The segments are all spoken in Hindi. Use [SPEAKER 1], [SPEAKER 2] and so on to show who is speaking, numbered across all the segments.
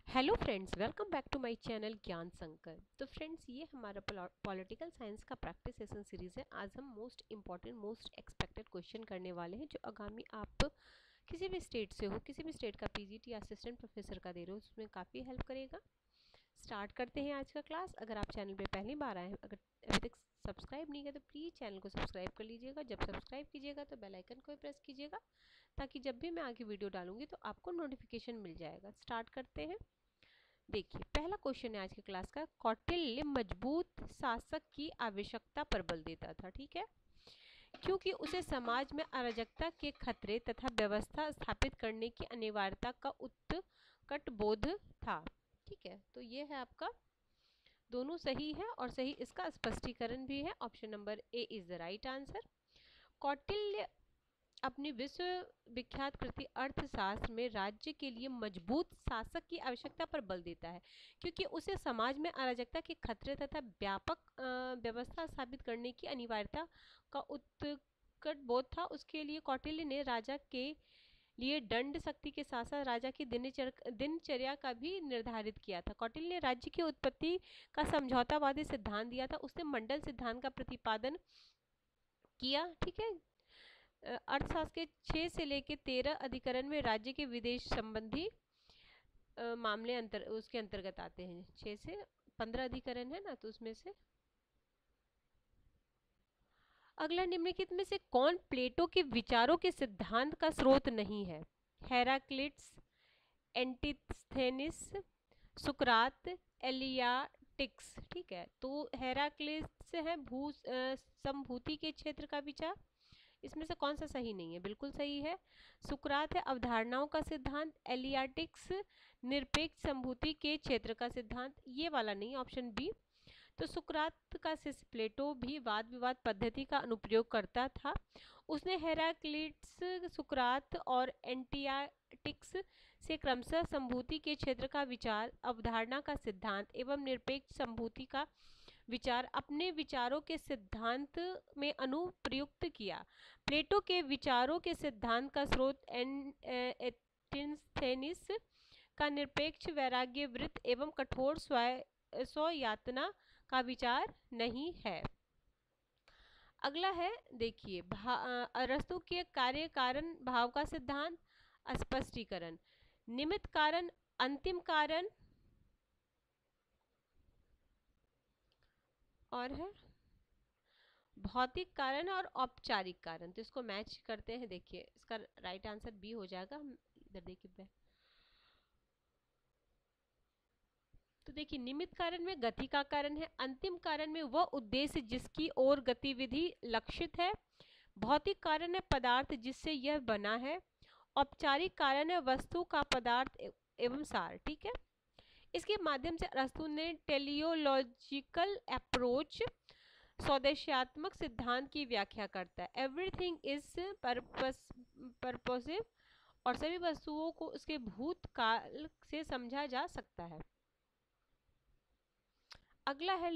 [SPEAKER 1] Hello friends, welcome back to my channel Gyan Sankar. तो फ्रेंड्स, ये हमारा पॉलिटिकल साइंस का प्रैक्टिस सेशन सीरीज़ है। आज हम most important most expected question करने वाले हैं, जो आगामी आप किसी भी स्टेट से हो, किसी भी स्टेट का पीजीटी असिस्टेंट प्रोफेसर का दे रहे हो, उसमें काफ़ी हेल्प करेगा। स्टार्ट करते हैं आज का क्लास। अगर आप चैनल पे पहली बार आए हैं, अगर अभी तक सब्सक्राइब नहीं किया तो प्लीज़ चैनल को सब्सक्राइब कर लीजिएगा। जब सब्सक्राइब कीजिएगा तो बेल आइकन को प्रेस कीजिएगा, ताकि जब भी मैं आगे वीडियो डालूंगी तो आपको नोटिफिकेशन मिल जाएगा। स्टार्ट करते हैं। देखिए, पहला क्वेश्चन है आज की क्लास का। कौटिल्य मजबूत शासक की आवश्यकता पर बल देता था, ठीक है, क्योंकि उसे समाज में अराजकता के खतरे तथा व्यवस्था स्थापित करने की अनिवार्यता का उत्कट बोध था। ठीक है, तो ये है आपका, दोनों सही है और सही इसका स्पष्टीकरण भी है। Option number A is the right answer. Kautilya अपनी विश्व विख्यात कृति अर्थशास्त्र में राज्य के लिए मजबूत शासक की आवश्यकता पर बल देता है, क्योंकि उसे समाज में अराजकता के खतरे तथा व्यापक व्यवस्था स्थापित करने की अनिवार्यता का उत्कट बोध था। उसके लिए कौटिल्य ने राजा के लिए दंड शक्ति के साथ साथ राजा की दिनचर्या का भी निर्धारित किया था। कौटिल्य ने राज्य की उत्पत्ति का समझौतावादी सिद्धांत दिया था। उसने मंडल सिद्धांत का प्रतिपादन किया। ठीक है, अर्थशास्त्र के 6 से लेकर 13 अधिकरण में राज्य के विदेश संबंधी मामले उसके अंतर्गत आते हैं। 6 से 15 अधिकरण है ना, तो उसमें से अगला, निम्नलिखित में से कौन प्लेटो के विचारों के सिद्धांत का स्रोत नहीं है? हेराक्लिट्स, एंटिस्थेनिस, सुकरात, एलियाटिक्स। ठीक है, तो हेराक्लिट्स है संभूति के क्षेत्र का विचार। इसमें से कौन सा सही नहीं है? बिल्कुल सही है। सुकरात है अवधारणाओं का सिद्धांत। एलियाटिक्स निरपेक्ष संभूति के क्षेत्र का सिद्धांत। ये वाला नहीं, ऑप्शन बी। तो सुकरात का शिष्य प्लेटो भी वाद विवाद पद्धति का अनुप्रयोग करता था। उसने हेराक्लिट्स, सुकरात और एंटियाटिक्स से क्रमशः संभूति के क्षेत्र का विचार, अवधारणा का सिद्धांत एवं निरपेक्ष संभूति का विचार अपने विचारों के सिद्धांत में अनुप्रयुक्त किया। प्लेटो के विचारों के सिद्धांत का स्रोत एथिन्स्थेनिस का निरपेक्ष वैराग्य वृत्त एवं कठोर स्वयातना का विचार नहीं है। अगला है, देखिए, अरस्तु के कार्य कारण भाव का सिद्धांत, स्पष्टीकरण। निमित्त कारण, अंतिम कारण और है भौतिक कारण और औपचारिक कारण। तो इसको मैच करते हैं। देखिए, इसका राइट आंसर बी हो जाएगा। हम इधर देखिए, तो देखिए, निमित्त कारण में गति का कारण है। अंतिम कारण में वह उद्देश्य जिसकी ओर गतिविधि लक्षित है। भौतिक कारण है पदार्थ जिससे यह बना है। औपचारिक कारण है वस्तु का पदार्थ एवं सार। ठीक है, इसके माध्यम से अरस्तु ने टेलियोलॉजिकल अप्रोच, स्वदेशात्मक सिद्धांत की व्याख्या करता है। एवरीथिंग इज पर्पसिव, और सभी वस्तुओं को उसके भूतकाल से समझा जा सकता है। अगला है,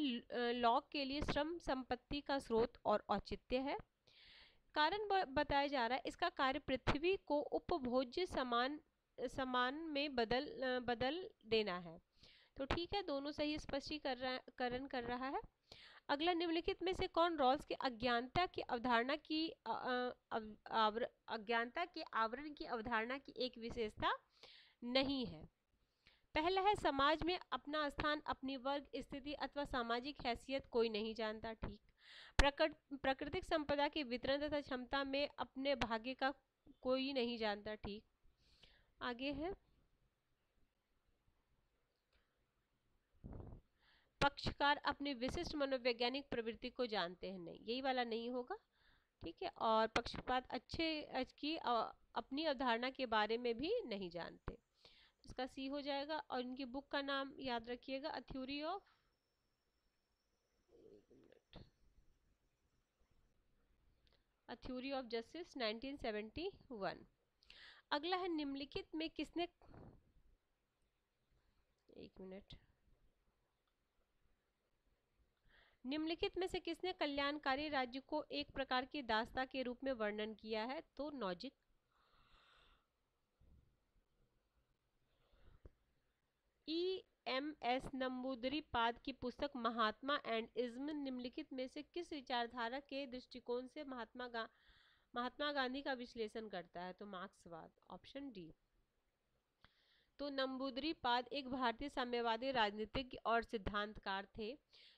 [SPEAKER 1] लॉग के लिए श्रम संपत्ति का स्रोत और औचित्य है। कारण बताया जा रहा है, इसका कार्य पृथ्वी को उपभोज्य समान में बदल देना है। तो ठीक है, दोनों सही स्पष्टीकरण कर रहा है। अगला, निम्नलिखित में से कौन रॉल्स के अज्ञानता की अवधारणा की अज्ञानता के आवरण की अवधारणा की एक विशेषता नहीं है? पहला है, समाज में अपना स्थान, अपनी वर्ग स्थिति अथवा सामाजिक हैसियत कोई नहीं जानता। ठीक। प्राकृतिक संपदा के वितरण तथा क्षमता में अपने भाग्य का कोई नहीं जानता। ठीक। आगे है, पक्षकार अपनी विशिष्ट मनोवैज्ञानिक प्रवृत्ति को जानते हैं। नहीं, यही वाला नहीं होगा। ठीक है, और पक्षपात की अपनी अवधारणा के बारे में भी नहीं जानते। इसका सी हो जाएगा। और इनकी बुक का नाम याद रखिएगा, अ थ्योरी ऑफ जस्टिस 1971। अगला है, निम्नलिखित में किसने, एक मिनट, निम्नलिखित में से किसने कल्याणकारी राज्य को एक प्रकार की दासता के रूप में वर्णन किया है? तो नॉजिक। एम.एस. नंबूदरीपाद की पुस्तक महात्मा एंड इज्म निम्नलिखित में से किस विचारधारा के दृष्टिकोण से महात्मा गांधी का विश्लेषण करता है? तो मार्क्सवाद, ऑप्शन डी। तो नंबूदरीपाद एक भारतीय साम्यवादी राजनीतिज्ञ और सिद्धांतकार थे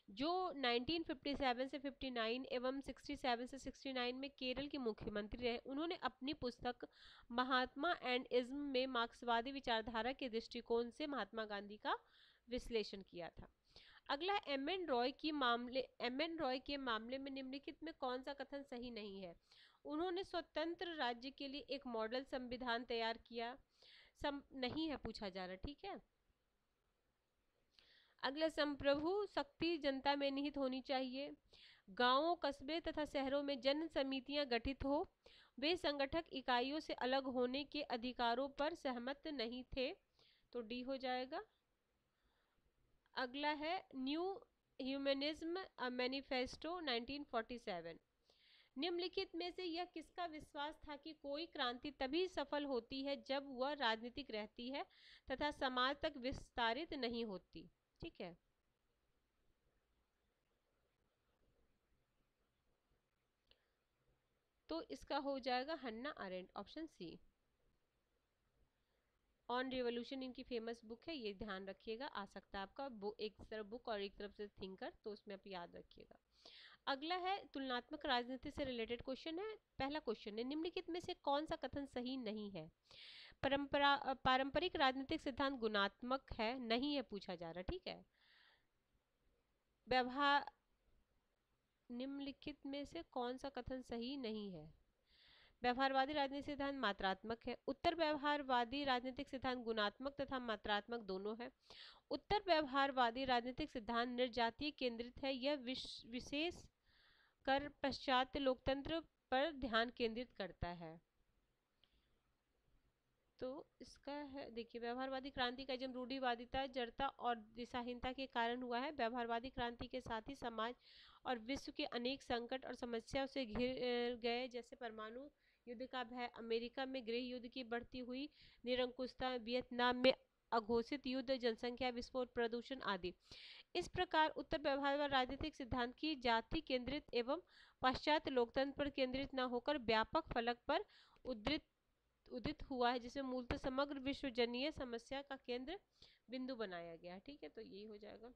[SPEAKER 1] जो 1957 से 59 एवं 67 से 69 में केरल के मुख्यमंत्री रहे। उन्होंने अपनी पुस्तक महात्मा एंड इज्म में मार्क्सवादी विचारधारा के दृष्टिकोण से महात्मा गांधी का विश्लेषण किया था। अगला, एम एन रॉय के मामले में निम्नलिखित में कौन सा कथन सही नहीं है? उन्होंने स्वतंत्र राज्य के लिए एक मॉडल संविधान तैयार किया, नहीं है पूछा जा रहा, ठीक है। अगला, संप्रभु शक्ति जनता में निहित होनी चाहिए। गांवों, कस्बे तथा शहरों में जन समितियां गठित हो, वे संगठक इकाइयों से अलग होने के अधिकारों पर सहमत नहीं थे, तो डी हो जाएगा। अगला है न्यू ह्यूमनिज्म मैनिफेस्टो 1947। निम्नलिखित में से यह किसका विश्वास था कि कोई क्रांति तभी सफल होती है जब वह राजनीतिक रहती है तथा समाज तक विस्तारित नहीं होती? ठीक है, तो इसका हो जाएगा Hannah Arendt, option C. On revolution इनकी फेमस बुक है, ये ध्यान रखिएगा, आ सकता है आपका एक तरफ बुक और एक तरफ से थिंकर, तो उसमें आप याद रखिएगा। अगला है तुलनात्मक राजनीति से रिलेटेड क्वेश्चन है। पहला क्वेश्चन है, निम्नलिखित में से कौन सा कथन सही नहीं है? पारंपरिक राजनीतिक सिद्धांत गुणात्मक है, नहीं है पूछा जा रहा, ठीक है। व्यवहार, निम्नलिखित में से कौन सा कथन सही नहीं है? व्यवहारवादी राजनीतिक सिद्धांत मात्रात्मक है। उत्तर व्यवहारवादी राजनीतिक सिद्धांत गुणात्मक तथा मात्रात्मक दोनों है। उत्तर व्यवहारवादी राजनीतिक सिद्धांत निर्जातीय केंद्रित है, यह विशेष कर पश्चात लोकतंत्र पर ध्यान केंद्रित करता है। तो इसका है, देखिए, व्यवहारवादी क्रांति का जन्म रूढ़िवादिता, जड़ता और दिशाहीनता के कारण हुआ है। व्यवहारवादी क्रांति के साथ ही समाज और विश्व के अनेक संकट और समस्याओं से घिर गए, जैसे परमाणु युद्ध का भय, अमेरिका में गृह युद्ध की बढ़ती हुई निरंकुशता, वियतनाम में अघोषित युद्ध, जनसंख्या विस्फोट, प्रदूषण आदि। इस प्रकार उत्तर व्यवहारवाद राजनीतिक सिद्धांत की जाति केंद्रित एवं पाश्चात्य लोकतंत्र पर केंद्रित न होकर व्यापक फलक पर उदित हुआ है, जिसे मूलतः समग्र विश्वजनीय समस्या का केंद्र बिंदु बनाया गया। ठीक है, तो यही हो जाएगा।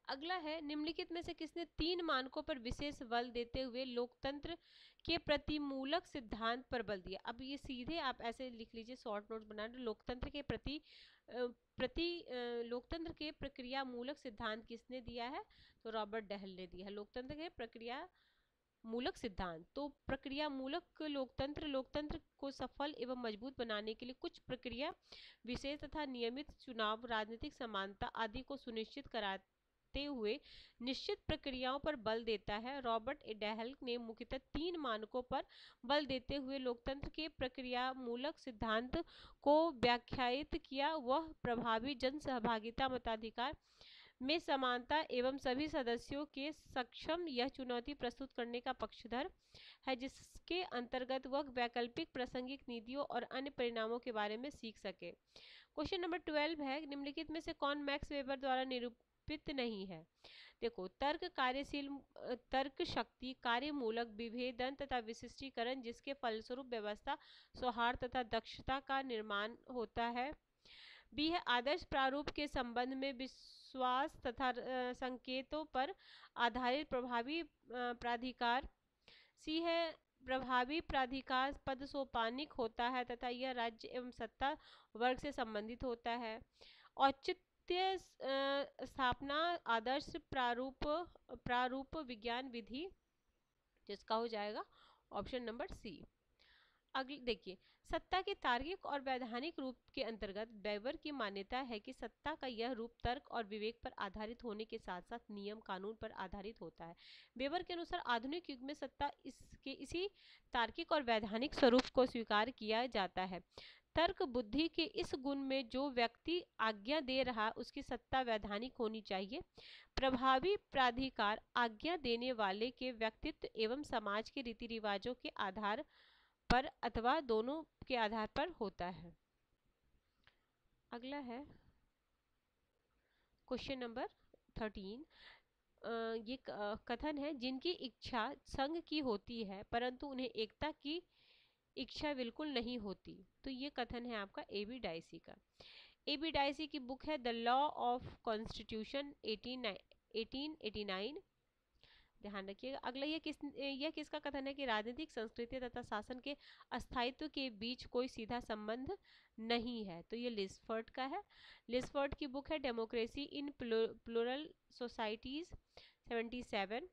[SPEAKER 1] अगला है, निम्नलिखित में से किसने 3 मानकों पर विशेष बल देते हुए लोकतंत्र के प्रतिमूलक सिद्धांत पर बल दिया? अब ये सीधे आप ऐसे लिख लीजिए, शॉर्ट नोट्स बना लो। लोकतंत्र के प्रक्रिया मूलक सिद्धांत किसने दिया है? तो रॉबर्ट डहल ने दिया है लोकतंत्र के प्रक्रिया मूलक सिद्धांत। तो प्रक्रिया मूलक लोकतंत्र को सफल एवं मजबूत बनाने के लिए कुछ प्रक्रिया विशेष तथा नियमित चुनाव, राजनीतिक समानता आदि को सुनिश्चित कराते हुए निश्चित प्रक्रियाओं पर बल देता है। रॉबर्ट ए डहल ने मुख्यतः 3 मानकों पर बल देते हुए लोकतंत्र के प्रक्रिया मूलक सिद्धांत को व्याख्यायित किया। वह प्रभावी जन सहभागिता, मताधिकार में समानता एवं सभी सदस्यों के सक्षम यह चुनौती प्रस्तुत करने का पक्षधर है, जिसके अंतर्गत वह वैकल्पिक प्रासंगिक नीतियों और अन्य परिणामों के बारे में सीख सके। क्वेश्चन नंबर 12 है, निम्नलिखित में से कौन मैक्स वेबर द्वारा निरूपित नहीं है? देखो, तर्क शक्ति, कार्यमूलक, विभेदन तथा विशिष्टीकरण, जिसके फलस्वरूप व्यवस्था, सौहार्द तथा दक्षता का निर्माण होता है। बी है, आदर्श प्रारूप के संबंध में विश्वास तथा संकेतों पर आधारित प्रभावी प्राधिकार। सी है, प्रभावी प्राधिकार पद सोपानिक होता है तथा यह राज्य एवं सत्ता वर्ग से संबंधित होता है। औचित्य स्थापना, आदर्श प्रारूप विज्ञान विधि, जिसका हो जाएगा ऑप्शन नंबर सी। अगले देखिए, सत्ता के तार्किक और वैधानिक रूप के अंतर्गत वेबर की मान्यता है कि सत्ता का यह रूप तर्क और विवेक पर आधारित होने के साथ साथ नियम कानून पर आधारित होता है। वेबर के अनुसार आधुनिक युग में सत्ता इसी तार्किक और वैधानिक स्वरूप को स्वीकार किया जाता है। तर्क बुद्धि के इस गुण में जो व्यक्ति आज्ञा दे रहा, उसकी सत्ता वैधानिक होनी चाहिए। प्रभावी प्राधिकार आज्ञा देने वाले के व्यक्तित्व एवं समाज के रीति रिवाजों के आधार पर अथवा दोनों के आधार पर होता है। अगला है, क्वेश्चन नंबर 13, ये कथन है, जिनकी इच्छा संघ की होती है परंतु उन्हें एकता की इच्छा बिल्कुल नहीं होती। तो ये कथन है आपका एबी डाइसी का। एबी डाइसी की बुक है द लॉ ऑफ कॉन्स्टिट्यूशन 1889। ध्यान रखिएगा। अगला, यह किसका कथन है कि राजनीतिक संस्कृति तथा शासन के अस्थायित्व के बीच कोई सीधा संबंध नहीं है। तो ये लिस्फर्ड का है। लिस्फर्ड की बुक है डेमोक्रेसी इन प्लूरल सोसाइटीज 77।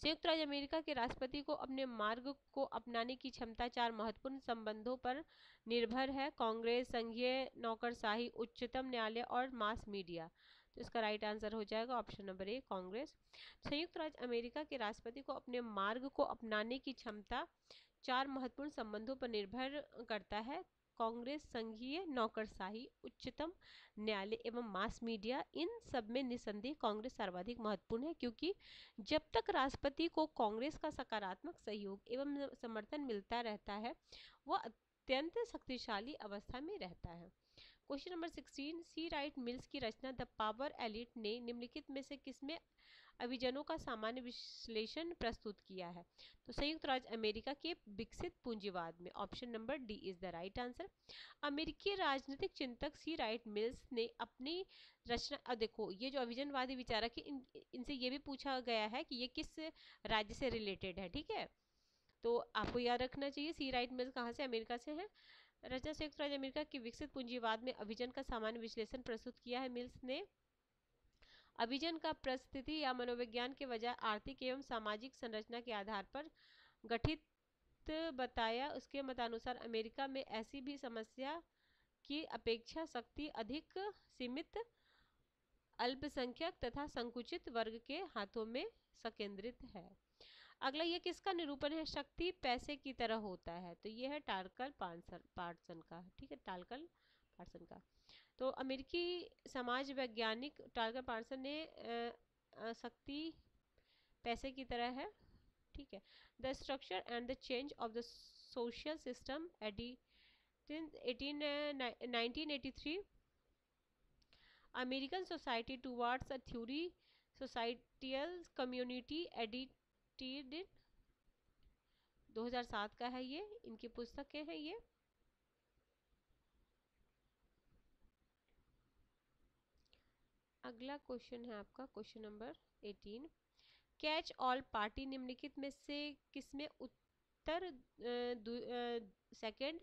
[SPEAKER 1] संयुक्त राज्य अमेरिका के राष्ट्रपति को अपने मार्ग को अपनाने की क्षमता 4 महत्वपूर्ण संबंधों पर निर्भर है: कांग्रेस, संघीय नौकरशाही, उच्चतम न्यायालय और मास मीडिया। तो इसका राइट आंसर हो जाएगा ऑप्शन नंबर ए, कांग्रेस। संयुक्त राज्य अमेरिका के राष्ट्रपति को अपने मार्ग को अपनाने की क्षमता 4 महत्वपूर्ण संबंधों पर निर्भर करता है: कांग्रेस, संघीय नौकरशाही, उच्चतम न्यायालय एवं मास मीडिया। इन सब में निसंदेह कांग्रेस सर्वाधिक महत्वपूर्ण है, क्योंकि जब तक राष्ट्रपति को कांग्रेस का सकारात्मक सहयोग एवं समर्थन मिलता रहता है, वह अत्यंत शक्तिशाली अवस्था में रहता है। क्वेश्चन नंबर 16, सी राइट मिल्स की रचना द पावर एलिट ने निम्नलिखित में से किसमें अभिजनों का सामान्य विश्लेषण प्रस्तुत किया है? तो संयुक्त राज्य अमेरिका के विकसित पूंजीवाद में। Option number D is the right answer. अमेरिकी राजनीतिक चिंतक सी राइट मिल्स ने अपनी रचना, अब देखो ये जो अभिजनवादी विचारक है, इनसे ये भी पूछा गया है कि ये किस राज्य से रिलेटेड है, ठीक है? तो आपको याद रखना चाहिए सी राइट मिल्स कहाँ से, अमेरिका से है। रचना संयुक्त राज्य अमेरिका के विकसित पूंजीवाद में अभिजन का सामान्य विश्लेषण प्रस्तुत किया है। मिल्स ने अभिजन का परिस्थिति या मनोविज्ञान के बजाय आर्थिक एवं सामाजिक संरचना के आधार पर गठित बताया। उसके मतानुसार अमेरिका में ऐसी भी समस्या की अपेक्षा शक्ति अधिक सीमित, अल्पसंख्यक तथा संकुचित वर्ग के हाथों में संकेंद्रित है। अगला, ये किसका निरूपण है? शक्ति पैसे की तरह होता है। तो ये है टार्कल पार्सन का, ठीक है, टार्कल पार्सन का। तो अमेरिकी समाज वैज्ञानिक टार्कल पार्सन ने शक्ति पैसे की तरह है, ठीक है। The structure and the change of the social system 1983, American society towards a theory societal community edited 2007 का है, ये इनकी पुस्तकें हैं ये। अगला क्वेश्चन है आपका question number 18, catch all party निम्नलिखित में से किसमें उत्तर सेकेंड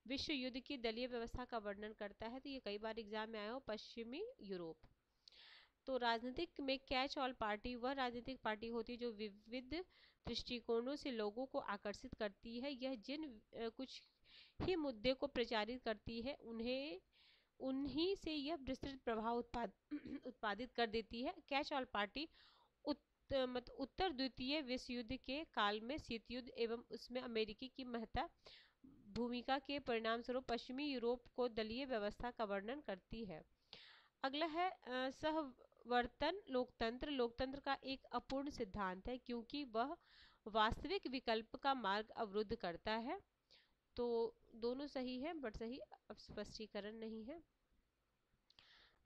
[SPEAKER 1] विश्व युद्ध की दलीय व्यवस्था का वर्णन करता है? तो ये कई बार एग्जाम में आया हो, पश्चिमी यूरोप। तो राजनीतिक में कैच ऑल पार्टी वह राजनीतिक पार्टी होती है जो विविध दृष्टिकोणों से लोगों को आकर्षित करती है। यह जिन कुछ ही मुद्दे को प्रचारित करती है उन्हीं से यह विस्तृत प्रभाव उत्पादित कर देती है। कैच ऑल पार्टी उत्तर द्वितीय विश्व युद्ध के काल में शीत युद्ध एवं उसमें अमेरिकी की महत्ता भूमिका के परिणाम स्वरूप पश्चिमी यूरोप को दलीय व्यवस्था का वर्णन करती है। अगला है सहवर्तन लोकतंत्र। लोकतंत्र का एक अपूर्ण सिद्धांत है, क्योंकि वह वास्तविक विकल्प का मार्ग अवरुद्ध करता है। तो दोनों सही है, बट सही स्पष्टीकरण नहीं है।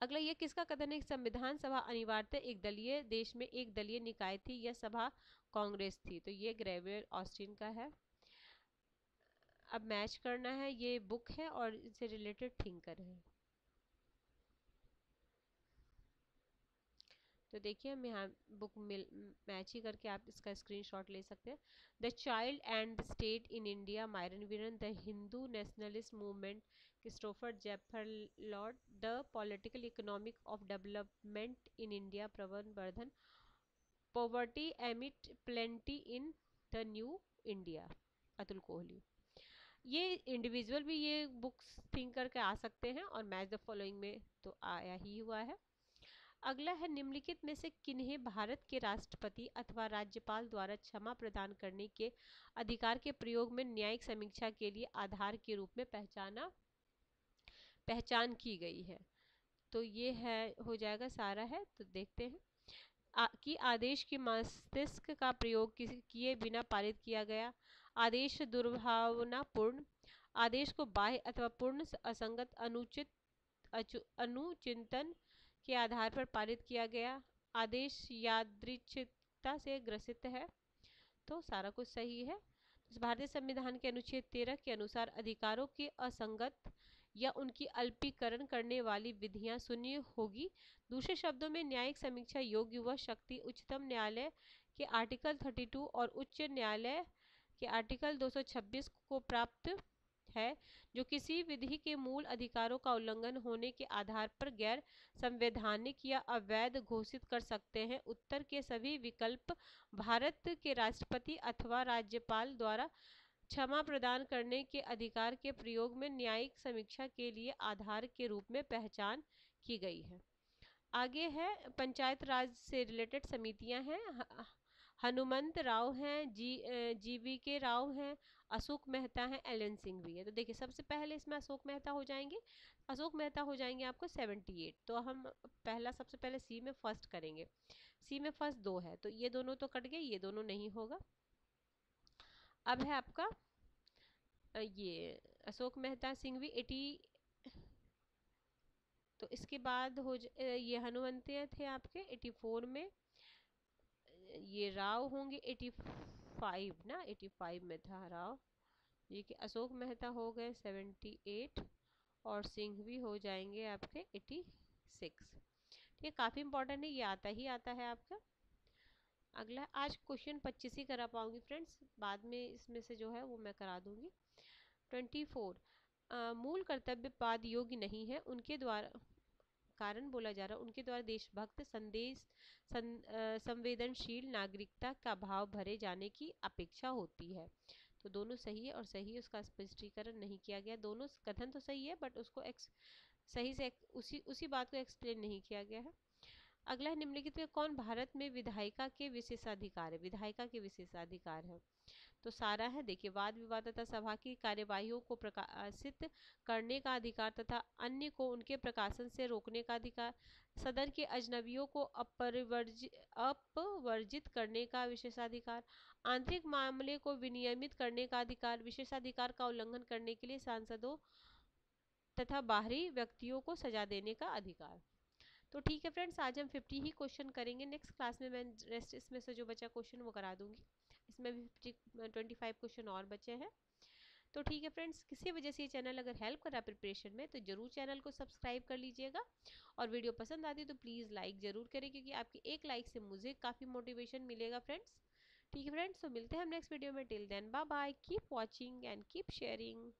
[SPEAKER 1] अगला, ये किसका कथन है? संविधान सभा अनिवार्यतः एक दलीय देश में एक दलीय निकाय थी, यह सभा कांग्रेस थी। तो ये ग्रेवियर ऑस्टिन का है। अब मैच करना है, ये बुक है और इससे रिलेटेड थिंकर है। तो देखिए हम यहाँ बुक मैच ही करके आप इसका स्क्रीनशॉट ले सकते हैं। The child and the state in India, Myron वीरन। The Hindu nationalist movement, Christopher Jaffrelot. The political economic of development in India, Pranab Bardhan. Poverty amid plenty in the new India, Atul Kohli. ये इंडिविजुअल भी ये बुक्स थिंक करके आ सकते हैं और मैच द फॉलोइंग में तो आया ही हुआ है। अगला है, निम्नलिखित में से किन्हें भारत के राष्ट्रपति अथवा राज्यपाल द्वारा क्षमा प्रदान करने के अधिकार के प्रयोग में न्यायिक समीक्षा के लिए आधार के रूप में पहचान की गई है? तो ये है, हो जाएगा सारा है। तो देखते हैं कि आदेश के मस्तिष्क का प्रयोग किए बिना पारित किया गया। आदेश दुर्भावनापूर्ण। आदेश को बाह्य अथवा पूर्ण असंगत अनुचिंतन के आधार पर पारित किया गया आदेश यादृच्छिकता से ग्रसित है। तो सारा कुछ सही है। भारतीय संविधान के अनुच्छेद 13 के अनुसार अधिकारों के असंगत या उनकी अल्पीकरण करने वाली विधियां शून्य होगी। दूसरे शब्दों में न्यायिक समीक्षा योग्य वह शक्ति उच्चतम न्यायालय के आर्टिकल 32 और उच्च न्यायालय के आर्टिकल 226 को प्राप्त है, जो किसी विधि के मूल अधिकारों का उल्लंघन होने के आधार पर गैर संवैधानिक या अवैध घोषित कर सकते हैं। उत्तर के सभी विकल्प भारत के राष्ट्रपति अथवा राज्यपाल द्वारा क्षमा प्रदान करने के अधिकार के प्रयोग में न्यायिक समीक्षा के लिए आधार के रूप में पहचान की गई है। आगे है पंचायत राज से रिलेटेड समितियां हैं। हनुमंत राव हैं, GVK राव हैं, अशोक मेहता हैं, LN सिंह भी है। तो देखिए सबसे पहले इसमें अशोक मेहता हो जाएंगे। अशोक मेहता हो जाएंगे आपको 78। तो हम पहला सबसे पहले सी में फर्स्ट करेंगे। सी में फर्स्ट 2 है, तो ये दोनों तो कट गए, ये दोनों नहीं होगा। अब है आपका ये अशोक मेहता सिंघवी 80। तो इसके बाद ये हनुमंतिया थे आपके 84 में। ये राव होंगे 85 ना, 85 में था राव। ये कि अशोक मेहता हो गए 78 और सिंघवी हो जाएंगे आपके 86। ठीक है, काफी इंपॉर्टेंट है, ये आता ही आता है आपका। अगला आज क्वेश्चन 25 ही करा पाऊंगी फ्रेंड्स, बाद में इसमें से जो है वो मैं करा दूंगी। 24 मूल कर्तव्य पाद योग्य नहीं है, उनके द्वारा कारण बोला जा रहा है उनके द्वारा देशभक्त संवेदनशील नागरिकता का भाव भरे जाने की अपेक्षा होती है। तो दोनों सही है और सही उसका स्पष्टीकरण नहीं किया गया। दोनों कथन तो सही है बट उसको सही से उसी बात को एक्सप्लेन नहीं किया गया है। अगला है निम्नलिखित में कौन भारत में विधायिका के विशेषाधिकार है। विधायिका के विशेषाधिकार है तो सारा है। देखिए वाद विवाद तथा सभा की कार्यवाहियों को प्रकाशित करने का अधिकार तथा अन्य को उनके प्रकाशन से रोकने का अधिकार, सदन के अजनबियों को अपवर्जित करने का विशेषाधिकार, आंतरिक मामले को विनियमित करने का अधिकार, विशेषाधिकार का उल्लंघन करने के लिए सांसदों तथा बाहरी व्यक्तियों को सजा देने का अधिकार। तो ठीक है फ्रेंड्स, आज हम 50 ही क्वेश्चन करेंगे। नेक्स्ट क्लास में मैं रेस्ट इसमें से जो बचा क्वेश्चन वो करा दूंगी। इसमें भी 25 क्वेश्चन और बचे हैं। तो ठीक है फ्रेंड्स, किसी वजह से ये चैनल अगर हेल्प कर रहा है प्रिपरेशन में तो जरूर चैनल को सब्सक्राइब कर लीजिएगा, और वीडियो पसंद आती है तो प्लीज़ लाइक ज़रूर करें, क्योंकि आपकी एक लाइक से मुझे काफ़ी मोटिवेशन मिलेगा फ्रेंड्स। ठीक है फ्रेंड्स, तो मिलते हैं हम नेक्स्ट वीडियो में। Till then bye bye, keep watching and keep sharing.